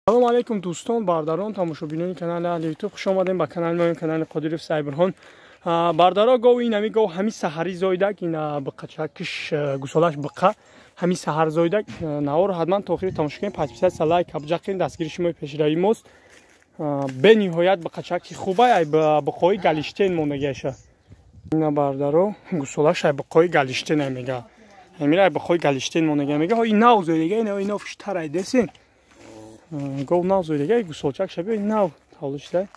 سلام علیکم دوستان برداران تماشاچیان کانال اهل یوتیوب خوش آمدین به کانال ما کانال قادریف سایبرهان بردارا گو این همی گو همی سحری زایدک این بقچکش گوسالش بقا همی سحر زایدک نوار حتما تا آخر تماشا کنین پس لایک ابجاقین دستگیری شما پیشروی موست به نهایت بقچکی خوبه ای بقای گلیشتین مونگیشه این بردارا گوسالش ای بقای گلیشتین میگه همین بقای گلیشتین مونگه میگه های نو زایدگه اینا فشتر ای دسین گو ناو زویدگه گوسالچک شبیه ناو تولشته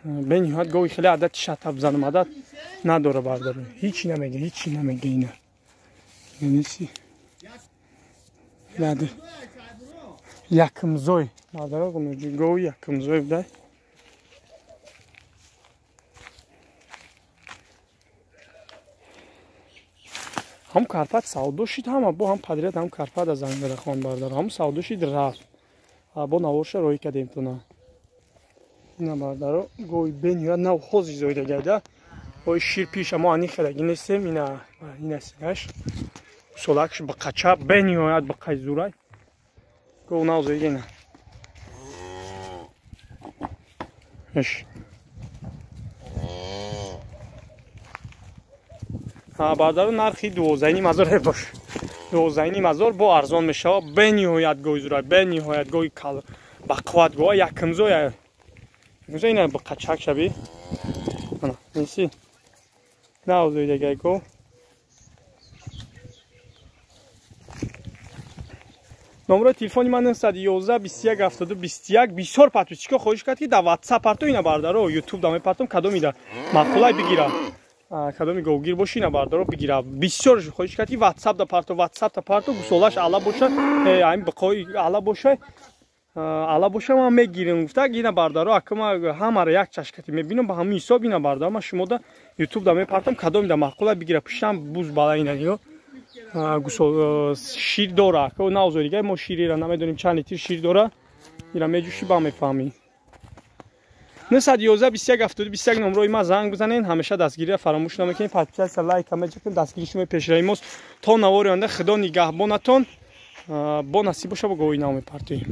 به نهایت گوی خیلی عادت شتاب بزنم عادت نداره برداره هیچی نمیگه اینا نیستی نده یکم زوی برداره گوی یکم زوی بده هم کارپات سعودو شید هم با هم پدریت هم کارپات از انگار خان برداره هم سعودو شید رفت با نوارش روی کردیم تو نه اینا بردارو گوی بنیاد نو خوزی زویده گرده گوی شیر پیش ما انی خلقی نیستیم اینا سیگش سولکش با قچه بنیاد با قی زورای گو نو زویده نه اش بردارو نرخی 12,000 باش 12,000 با ارزان میشه بنیاد گوی زورای بنیاد گوی کال بقوات گوی یکم زوی گوزه اینا با قچک شبیه نیستی نه زوی دیگه گو نمره تلفنی من 111 21 72 21 بسیار پاتوچیکا خواهش کرد که در واتساپ پارتو اینا بردارو یوتیوب دامه پارتم کدو میده مقولای بگیره کدو میگه گیر باشی اینا بردارو بگیره بسیار خواهش کرد که واتساپ دا پارتو گوسالاش الا باشه این بقای الا باشه الا باشه ما میگیریم گفته اینا بردارو اکما همه را یک چشکتی میبینم با همین حساب اینا بردارو ما شما دا یوتیوب دا میپرتم کدو میده مقوله بگیره پیشم بوز بالا اینا دیگه گوسال شیر داره که نازوریگه ما شیری را نمیدونیم چند لیتر شیر داره اینا میجوشی با میفهمی 911 21 72 21 نمره ما زنگ بزنین همیشه دستگیری فراموش نمیکنین پس لایک هم بکنین دستگیری شما پیشروی موست تا نوار آینده خدا نگهبانتون با نصیب باشه با گوی نام پارتی